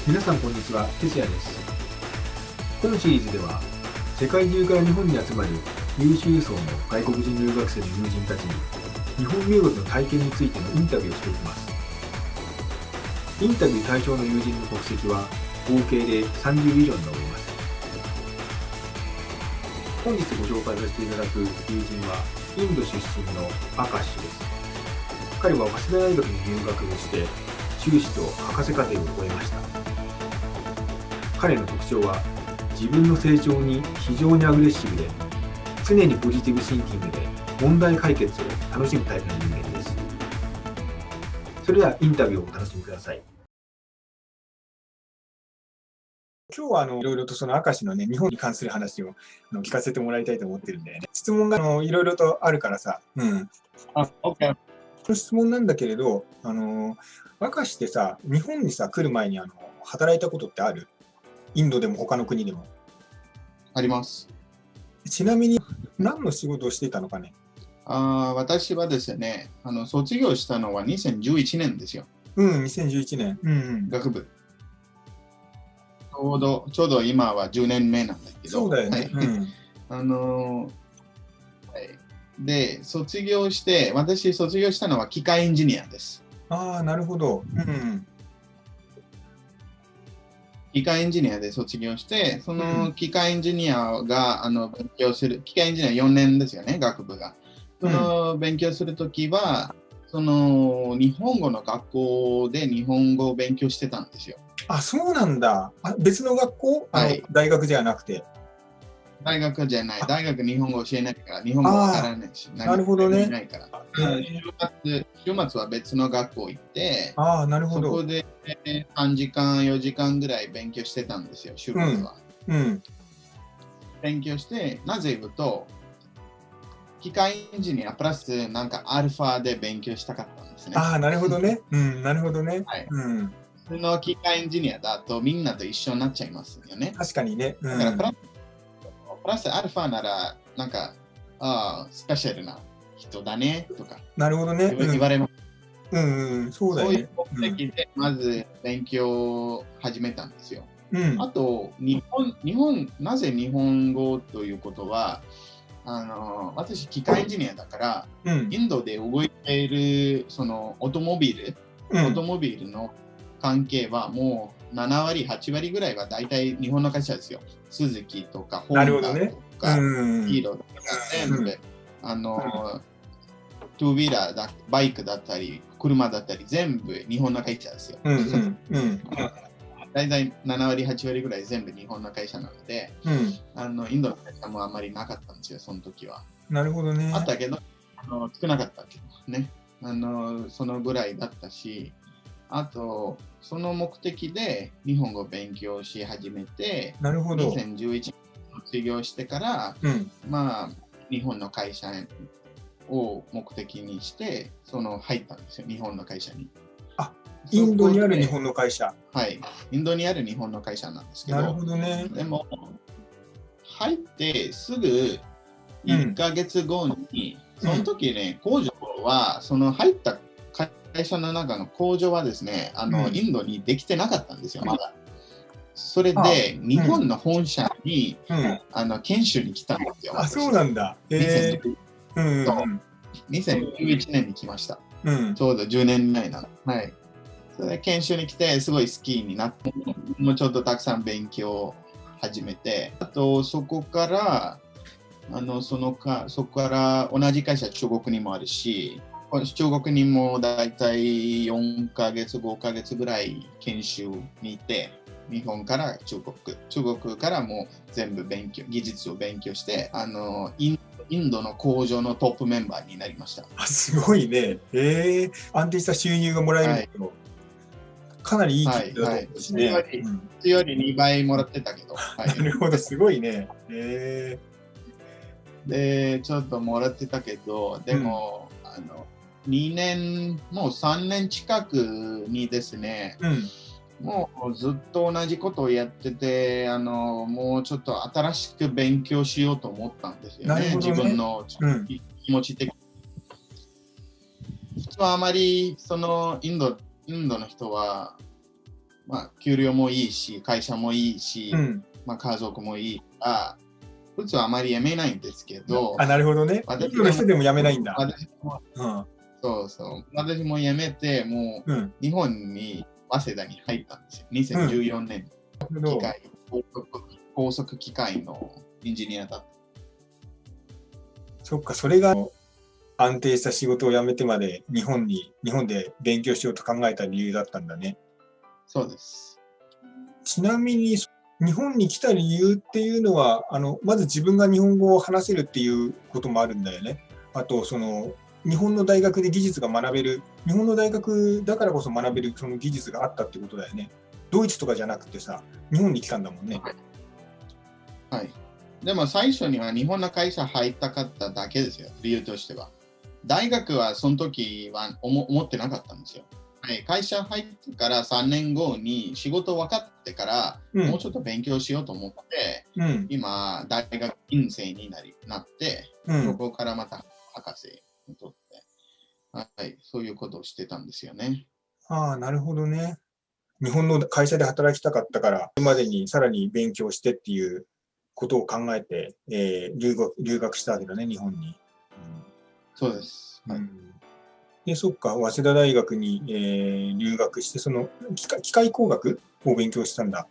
皆さんこんにちは、哲也です。このシリーズでは、世界中から日本に集まる優秀層の外国人留学生の友人たちに、日本留学の体験についてのインタビューをしていきます。インタビュー対象の友人の国籍は合計で30以上に上ります。本日ご紹介させていただく友人は、インド出身のアカッシュです。彼は早稲田大学に入学をして、修士と博士課程を終えました。彼の特徴は、自分の成長に非常にアグレッシブで、常にポジティブシンキングで問題解決を楽しむタイプの人間です。それではインタビューをお楽しみください。今日はいろいろとその明石のね、日本に関する話を聞かせてもらいたいと思ってるんだよね。質問がいろいろとあるからさ、OK。この質問なんだけれど、明石ってさ、日本にさ、来る前に働いたことってある？インドでも他の国でも。あります。ちなみに何の仕事をしていたのかね？私はですね、卒業したのは2011年ですよ。2011年。学部。ちょうど今は10年目なんだけど。そうだよね。で、私卒業したのは機械エンジニアです。なるほど。機械エンジニアで卒業して、その機械エンジニアが勉強する、機械エンジニア4年ですよね、学部が。その勉強するときは、その日本語の学校で日本語を勉強してたんですよ。そうなんだ。別の学校？大学じゃなくて。大学じゃない。大学日本語教えないから、日本語わからないし、なるほどね。ないから。週末は別の学校行って、なるほど。そこで3時間、4時間ぐらい勉強してたんですよ、週末は。勉強して、なぜ言うと、機械エンジニアプラスなんかアルファで勉強したかったんですね。なるほどね。なるほどね。その機械エンジニアだとみんなと一緒になっちゃいますよね。確かにね。だからプラスアルファなら、なんか、スペシャルな人だねとか。なるほどね。言われます。そうだよね。そういう目的で、まず勉強を始めたんですよ。あと、なぜ日本語ということは、私、機械エンジニアだから、インドで動いているそのオートモビールの関係はもう7割、8割ぐらいは大体日本の会社ですよ。スズキとか、ホンダとか、ヒーローとか全部、トゥーウィーラーバイクだったり、車だったり、全部日本の会社ですよ。大体7割、8割ぐらい全部日本の会社なので、インドの会社もあんまりなかったんですよ、その時は。なるほどね。あったけど、少なかったけどね。そのぐらいだったし、あと、その目的で日本語を勉強し始めて、2011年卒業してから、日本の会社を目的にして、入ったんですよ、日本の会社に。インドにある日本の会社。はい、インドにある日本の会社なんですけど、なるほどね。でも、入ってすぐ1ヶ月後に、その時ね、工場は、入った会社の中の工場はですね、インドにできてなかったんですよ、まだ。それで、日本の本社に、研修に来たんですよ。そうなんだ。2011年に来ました。ちょうど10年前なの。それで研修に来て、すごい好きになって、もうちょっとたくさん勉強を始めて、あと、そこから同じ会社、中国にもあるし、中国にもだいたい4ヶ月、5ヶ月ぐらい研修にいて、日本から中国からも全部技術を勉強して、インドの工場のトップメンバーになりました。すごいね。安定した収入がもらえるけど、かなりいい企業だと思うしね。普通より2倍もらってたけど。なるほど、すごいね。で、ちょっともらってたけど、でも、2年、もう3年近くにですね、もうずっと同じことをやってて、もうちょっと新しく勉強しようと思ったんですよね、自分の気持ち的に。普通はあまりインドの人は給料もいいし、会社もいいし、家族もいいから、普通はあまり辞めないんですけど。なるほどね。私の人でも辞めないんだ。私も辞めて、もう日本に早稲田に入ったんですよ。2014年。高速機械のエンジニアだった。そっか、それが安定した仕事を辞めてまで日本で勉強しようと考えた理由だったんだね。そうです。ちなみに日本に来た理由っていうのはまず自分が日本語を話せるっていうこともあるんだよね。あと日本の大学で技術が学べる、日本の大学だからこそ学べるその技術があったってことだよね。ドイツとかじゃなくてさ、日本に来たんだもんね。はい。でも最初には日本の会社入ったかっただけですよ、理由としては。大学はその時は思ってなかったんですよ。はい、会社入ってから3年後に仕事分かってから、もうちょっと勉強しようと思って、今、大学院生になって、そこからまた博士を取って、はい、そういうことをしてたんですよね。なるほどね。日本の会社で働きたかったから、それまでにさらに勉強してっていうことを考えて、留学したわけだね、日本に。そうです。はい。で、そっか、早稲田大学に、留学して、機械工学を勉強したんだ。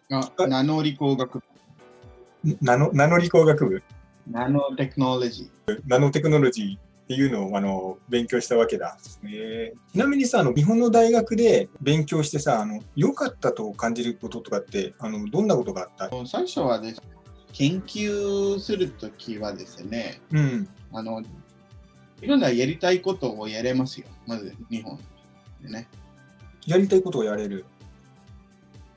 ナノ理工学部。ナノ理工学部。ナノテクノロジー。ナノテクノロジーっていうのを勉強したわけだ。ちなみにさ、日本の大学で勉強してさ、良かったと感じることとかって、どんなことがあった？最初はですね、研究するときはですね、いろんなやりたいことをやれますよ。まず日本でね。やりたいことをやれる。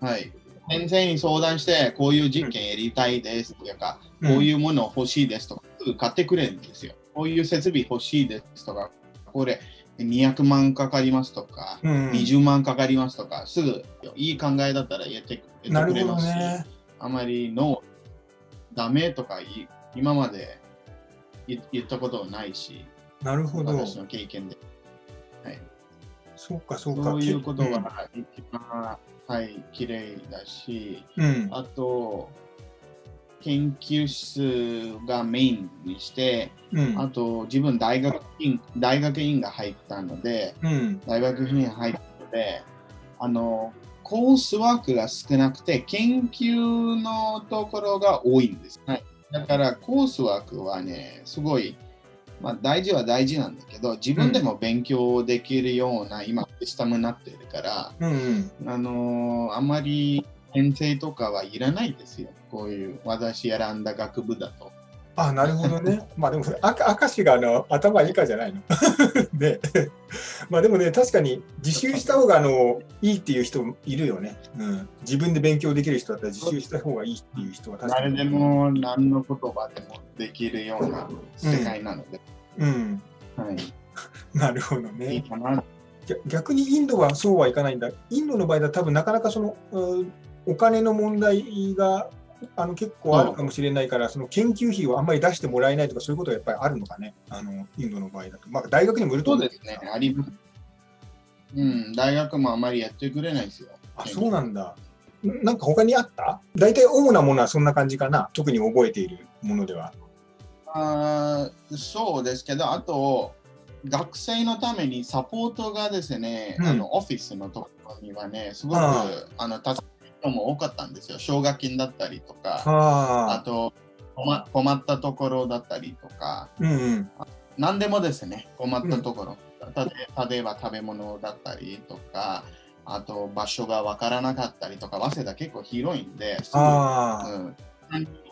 はい。先生に相談して、こういう実験やりたいですとか、こういうもの欲しいですとか、すぐ買ってくれるんですよ。こういう設備欲しいですとか、これ200万かかりますとか、20万かかりますとか、すぐいい考えだったらやってくれますし、あまりダメとか今まで言ったことはないし。なるほど。私の経験で。はい。そうか。そういうことが一番、綺麗だし、あと、研究室がメインにして、あと、自分大学院が入ったので、大学院入ったので、コースワークが少なくて、研究のところが多いんです。はい。だから、コースワークはね、すごい、大事は大事なんだけど、自分でも勉強できるような今システムになってるから、あんまり先生とかはいらないですよ。こういう私選んだ学部だと。なるほどね。でも明石が頭いいかじゃないの。ででもね、確かに自習した方がいいっていう人いるよね。自分で勉強できる人だったら自習した方がいいっていう人は確かに。誰でも何の言葉でもできるような世界なので。なるほどね。いいかな。逆にインドはそうはいかないんだ。インドの場合だと多分なかなかお金の問題が結構あるかもしれないから、その研究費をあんまり出してもらえないとか、そういうことがやっぱりあるのかね、インドの場合だと。大学にもよると思うんですね、あります。大学もあまりやってくれないですよ。そうなんだ。なんか他にあった？大体主なものはそんな感じかな、特に覚えているものでは。そうですけど、あと、学生のためにサポートがですね、オフィスのところにはね、すごく助かる人も多かったんですよ。奨学金だったりとか、あと困ったところだったりとか、何でもですね、困ったところ、例えば食べ物だったりとか、あと場所がわからなかったりとか、早稲田結構広いんで、簡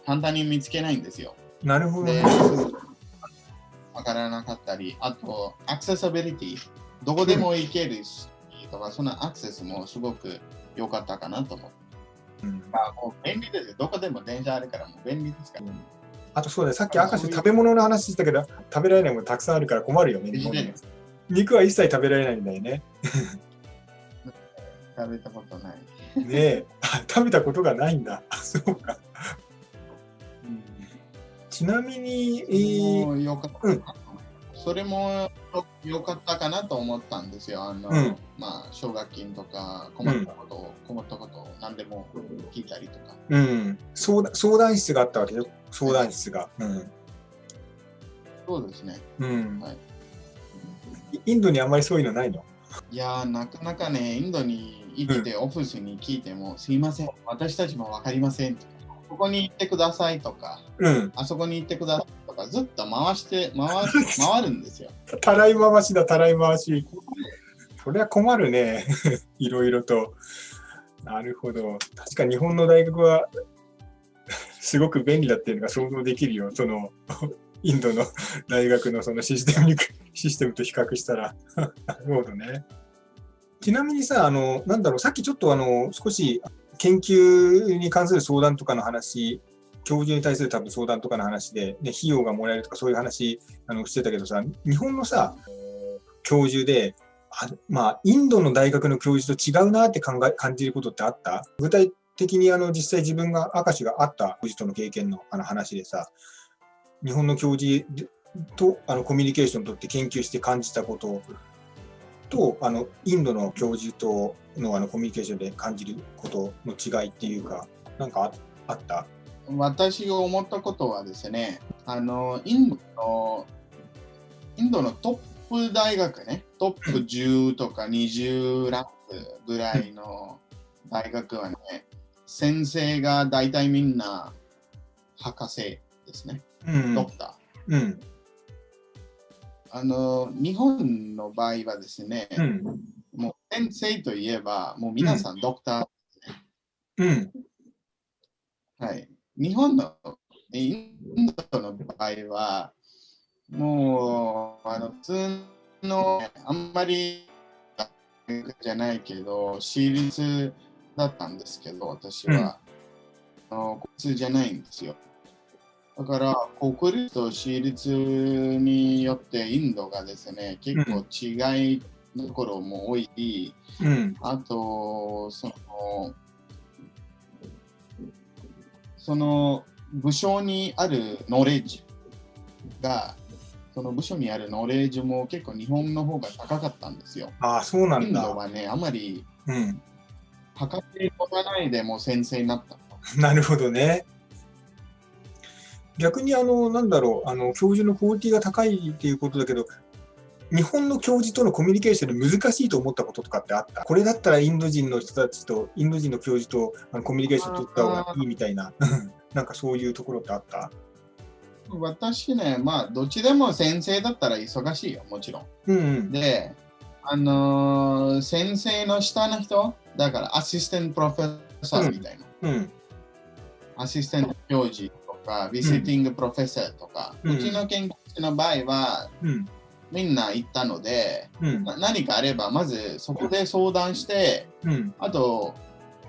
単に見つけないんですよ。なるほどね。わからなかったり、あと、アクセサビリティ、どこでも行けるし、とか、そのアクセスもすごく良かったかなと思って。もう便利ですよ。どこでも電車あるからもう便利ですから。あとそうだ、さっき明石食べ物の話したけど、食べられないものたくさんあるから困るよね。肉は一切食べられないんだよね。食べたことない。ねえ、食べたことがないんだ。そうか。それも良かったかなと思ったんですよ。まあ、奨学金とか困ったことを何でも聞いたりとか。相談室があったわけよ、相談室が。そうですね。はい、インドにあんまりそういうのないの？いやなかなかね、インドに行ってオフィスに聞いても、すいません、私たちも分かりませんとか、ここに行ってくださいとか、あそこに行ってくださいとか、ずっと回るんですよ。たらい回しだ、たらい回し。そりゃ困るね、いろいろと。なるほど。確か日本の大学はすごく便利だっていうのが想像できるよ。そのインドの大学のそのシステムと比較したら。なるほどね。ちなみにさ、なんだろう、さっきちょっと少し研究に関する相談とかの話、教授に対する多分相談とかの話で、ね、費用がもらえるとかそういう話してたけどさ、日本のさ、教授で、まあ、インドの大学の教授と違うなって感じることってあった？具体的に実際自分が明石があった教授との経験の話でさ、日本の教授とコミュニケーションをとって研究して感じたことと、インドの教授とのコミュニケーションで感じることの違いっていうか、なんかあった？私が思ったことはですね、インドのトップ大学ね、トップ10とか20ランクぐらいの大学はね、先生が大体みんな博士ですね、ドクター。日本の場合はですね、もう先生といえば、もう皆さんドクターですね。はい。インドの場合は、もう普通のあんまりじゃないけど、私立だったんですけど、私は、普通じゃないんですよ。だから国立と私立によってインドがですね、結構違いのところも多いし、あとその部署にあるノレッジが、その部署にあるノレッジも結構日本の方が高かったんですよ。そうなんだ。インドはね、あまり博士持たないでも先生になった。なるほどね。逆になんだろう、教授のクオリティが高いっていうことだけど、日本の教授とのコミュニケーションで難しいと思ったこととかってあった？これだったらインド人の人たちと、インド人の教授とコミュニケーション取った方がいいみたいな、なんかそういうところってあった？私ね、まあ、どっちでも先生だったら忙しいよ、もちろん。で、先生の下の人、だからアシスタントプロフェッサーみたいな。アシスタント教授とか、ビジティングプロフェッサーとか、うちの研究室の場合は、みんな行ったので、何かあれば、まずそこで相談して、あと、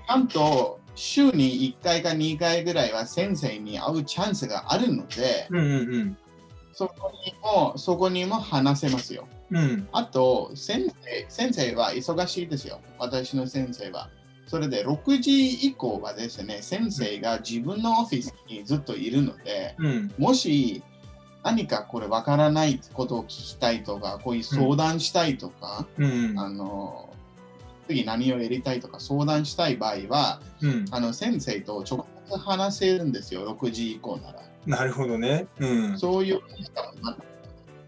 ちゃんと週に1回か2回ぐらいは先生に会うチャンスがあるので、そこにも話せますよ。あと先生は忙しいですよ。私の先生は。それで6時以降はですね、先生が自分のオフィスにずっといるので、もし何かこれわからないことを聞きたいとか、こういう相談したいとか、次何をやりたいとか相談したい場合は、先生と直接話せるんですよ、6時以降なら。なるほどね。そういう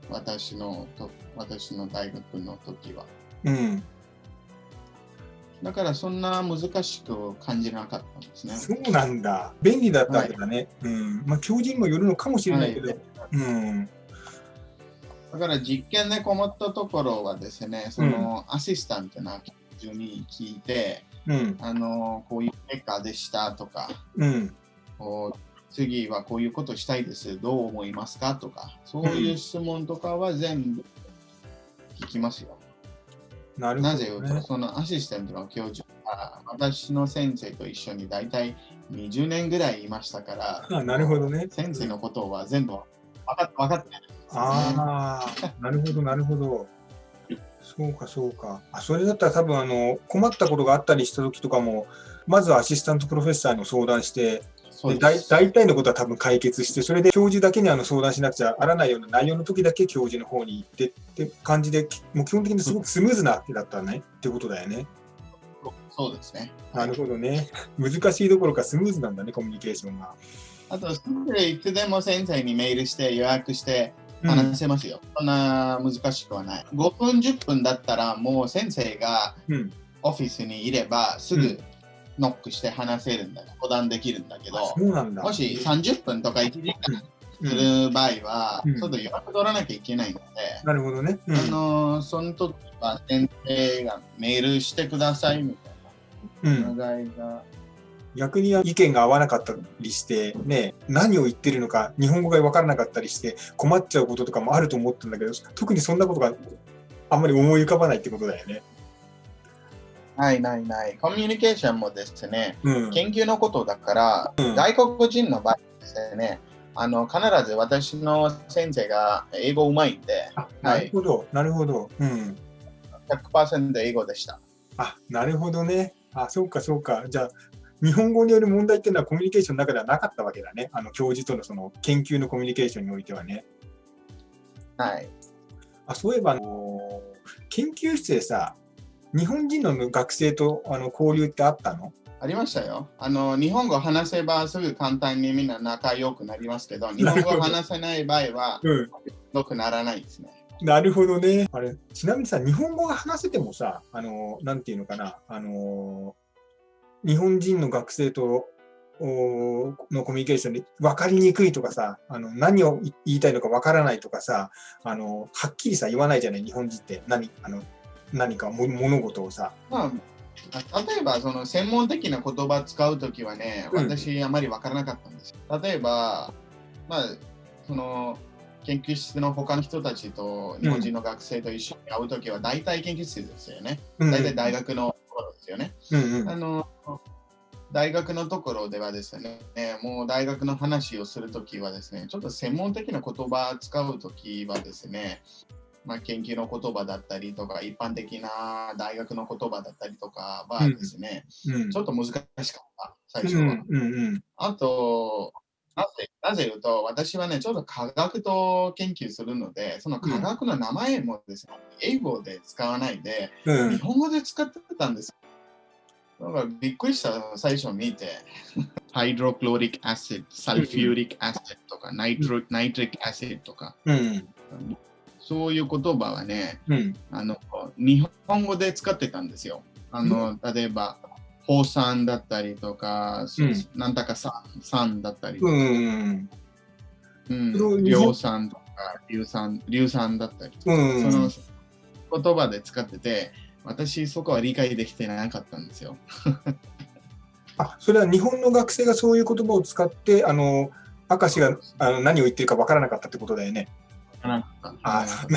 私の大学の時は。だからそんな難しく感じなかったんですね。そうなんだ。便利だったわけだね。まあ、教授にもよるのかもしれないけど。だから実験で困ったところはですね、そのアシスタントな教授に聞いて、こういう結果でしたとか、次はこういうことしたいです、どう思いますかとか、そういう質問とかは全部聞きますよ。なるほどね。なぜ言うと、そのアシスタントの教授は私の先生と一緒に大体20年ぐらいいましたから、なるほどね。先生のことは全部分かってるんですよね。なるほど、なるほど。そうか、そうか。それだったら多分困ったことがあったりした時とかも、まずはアシスタントプロフェッサーに相談して、で大体のことは多分解決して、それで教授だけに相談しなくちゃあらないような内容の時だけ教授の方に行ってって感じで、もう基本的にすごくスムーズな手だったねってことだよね。そうですね。なるほどね。難しいどころかスムーズなんだね、コミュニケーションが。あと、いつでも先生にメールして予約して話せますよ。そんな難しくはない。5分、10分だったらもう先生がオフィスにいればすぐノックして話せるんだ、相談できるんだけど、そうなんだ。もし30分とか1時間する場合は、ちょっと予約取らなきゃいけないので、なるほどね。その時は先生がメールしてくださいみたいなお願いが。逆に意見が合わなかったりして、ね、何を言ってるのか日本語が分からなかったりして困っちゃうこととかもあると思ったんだけど、特にそんなことがあんまり思い浮かばないってことだよね。ない。コミュニケーションもですね、研究のことだから、外国人の場合ですね、必ず私の先生が英語うまいんで、なるほど、なるほど。100% 英語でした。なるほどね。そうか。じゃあ、日本語による問題っていうのはコミュニケーションの中ではなかったわけだね。教授とのその研究のコミュニケーションにおいてはね。はい。そういえば、研究室でさ、日本人の学生と交流ってあったの？ありましたよ。日本語を話せばすぐ簡単にみんな仲良くなりますけど、日本語を話せない場合は良くならないですね。なるほどね。ちなみにさ、日本語が話せてもさ、なんていうのかな、日本人の学生とのコミュニケーションで分かりにくいとかさ、何を言いたいのか分からないとかさ、はっきりさ言わないじゃない、日本人って。何か物事をさ。例えばその専門的な言葉使うときはね、私あまり分からなかったんです。例えば、その研究室の他の人たちと日本人の学生と一緒に会うときは大体研究室ですよね。大体大学のところですよね。大学のところではですね、もう大学の話をするときはですね、ちょっと専門的な言葉を使うときはですね、研究の言葉だったりとか、一般的な大学の言葉だったりとかはですね、ちょっと難しかった、最初は。あと、なぜ言うと、私はね、ちょっと科学と研究するので、その科学の名前もですね、英語で使わないで、日本語で使ってたんです。だからびっくりした、最初見て。ハイドロクロリックアシッド、サルフューリックアシッドとか、ナイトリックアシッドとか。そういう言葉はね、日本語で使ってたんですよ。例えば、放酸だったりとか、なんだか酸だったりとか、硫酸とか、硫酸だったりとか、その言葉で使ってて、私そこは理解できてなかったんですよ。それは日本の学生がそういう言葉を使って、明石が何を言ってるかわからなかったってことだよね。な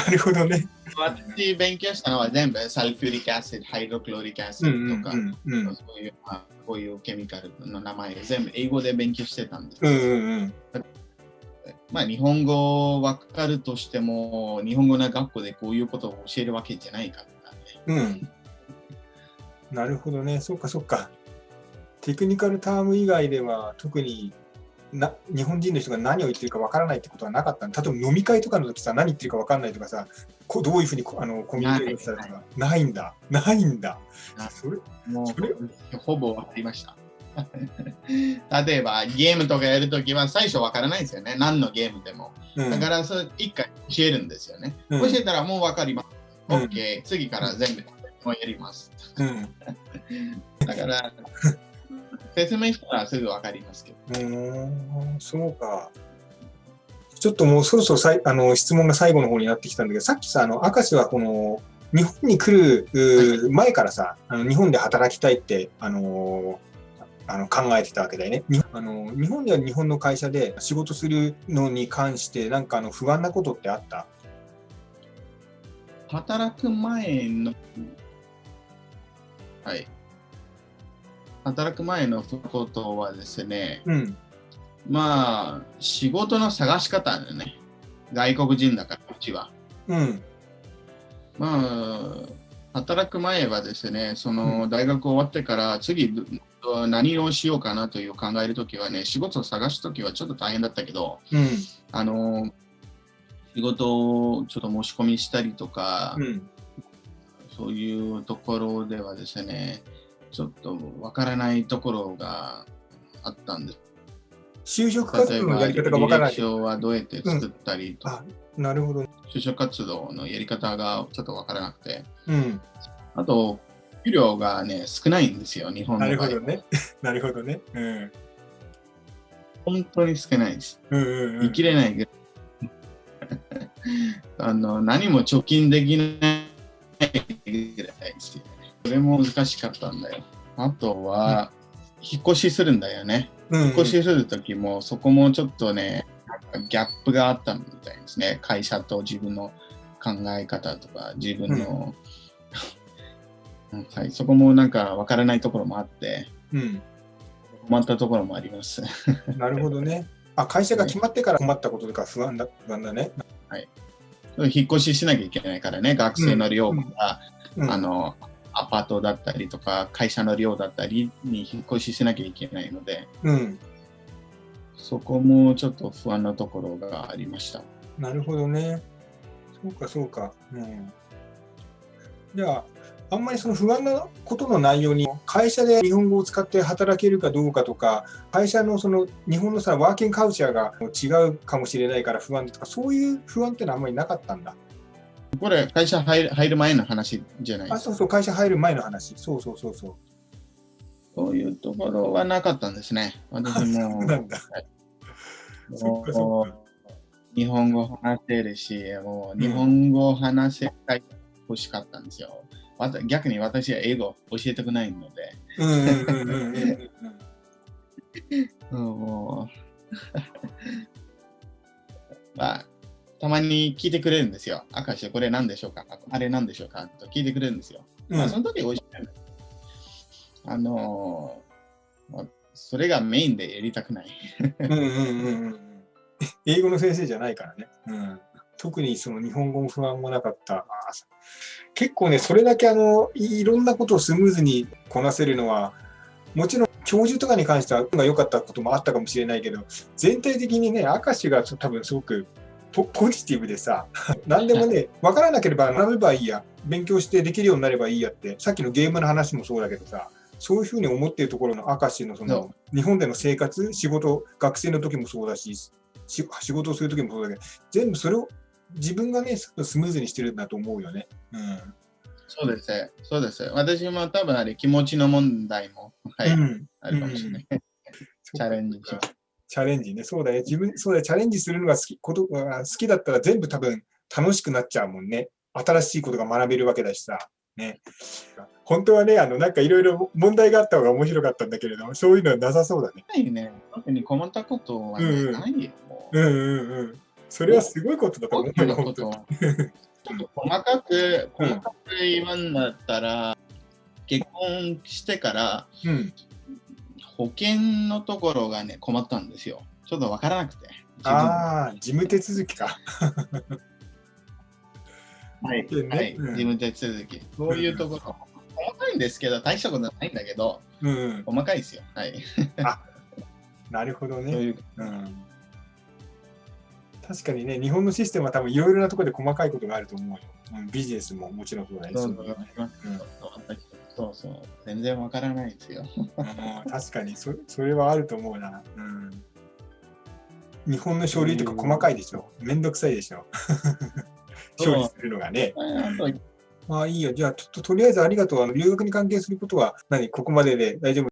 るほどね。私勉強したのは全部サルフューリックアシッド、ハイドロクロリックアシッドとか、こういうケミカルの名前全部英語で勉強してたんです。日本語わかるとしても、日本語の学校でこういうことを教えるわけじゃないからね。なるほどね。そっか。テクニカルターム以外では特に日本人の人が何を言ってるかわからないってことはなかった。例えば飲み会とかの時さ、何言ってるかわからないとかさ、どういうふうにコミュニケーションしたらとか、ないんだ。それほぼわかりました。例えばゲームとかやるときは最初わからないですよね。何のゲームでも。だから一回教えるんですよね。教えたらもうわかります。OK、次から全部やります。だから説明したらすぐわかりますけど。そうか。ちょっともうそろそろ質問が最後の方になってきたんだけど、さっきさ、明石はこの日本に来る前からさ、日本で働きたいって考えてたわけだよね。日本では日本の会社で仕事するのに関してなんか不安なことってあった？働く前のことはですね、仕事の探し方だね。外国人だから、うちは。働く前はですね、その大学終わってから次ど何をしようかなという考えるときはね、仕事を探すときはちょっと大変だったけど、仕事をちょっと申し込みしたりとか、そういうところではですね、ちょっとわからないところがあったんです。就職活動のやり方がわからない。履歴書はどうやって作ったりとか、なるほど。就職活動のやり方がちょっとわからなくて、あと、給料がね、少ないんですよ、日本の場合。なるほどね。なるほどね。本当に少ないです。生きれないぐらい。何も貯金できないぐらいですよね。それも難しかったんだよ。あとは、引っ越しするんだよね。引っ越しするときも、そこもちょっとね、ギャップがあったみたいですね。会社と自分の考え方とか、自分の、はい、そこもなんか分からないところもあって、困ったところもあります。なるほどね。会社が決まってから困ったこととか不安だね。はい。引っ越ししなきゃいけないからね、学生の寮とか、アパートだったりとか、会社の寮だったりに引っ越ししなきゃいけないので、そこもちょっと不安なところがありました。なるほどね。そうか。じゃあ、あんまりその不安なことの内容に、会社で日本語を使って働けるかどうかとか、会社のその日本のワーキングカルチャーが違うかもしれないから不安とか、そういう不安ってのはあんまりなかったんだ。これ、会社入る前の話じゃないですか。そう、会社入る前の話。そう。そういうところはなかったんですね。私も。なんだ。そっか。日本語話せるし、もう日本語話せたい欲しかったんですよ。逆に私は英語教えたくないので。たまに聞いてくれるんですよ。明石、これ何でしょうか、あれ何でしょうかと聞いてくれるんですよ。その時教えてる。それがメインでやりたくない。英語の先生じゃないからね。特にその日本語も不安もなかった。結構ね、それだけいろんなことをスムーズにこなせるのは、もちろん教授とかに関しては良かったこともあったかもしれないけど、全体的にね、明石が多分すごくポジティブでさ、何でもね、分からなければ学べばいいや、勉強してできるようになればいいやって、さっきのゲームの話もそうだけどさ、そういうふうに思っているところの明石の日本での生活、仕事、学生の時もそうだし、仕事をする時もそうだけど、全部それを自分がね、スムーズにしてるんだと思うよね。そうです。私も多分気持ちの問題も、あるかもしれない。チャレンジします。チャレンジね、そうだよ。チャレンジするのが好きだったら全部多分楽しくなっちゃうもんね。新しいことが学べるわけだしさ。ね。本当はね、なんかいろいろ問題があった方が面白かったんだけれども、そういうのはなさそうだね。ないね。特に困ったことはないよ。それはすごいことだと思うよ、本当に。細かく言わんだったら、結婚してから、保険のところがね、困ったんですよ。ちょっとわからなくて。事務手続きか。はい、事務手続き。そういうところ、細かいんですけど、大したことないんだけど、細かいですよ。はい。なるほどね。確かにね、日本のシステムは多分いろいろなところで細かいことがあると思うよ。ビジネスももちろんそうだね。そう。全然わからないですよ。確かにそれはあると思うな。日本の書類とか細かいでしょ。めんどくさいでしょ。処理するのがね。いいよ。じゃあ、とりあえずありがとう。留学に関係することはここまでで大丈夫？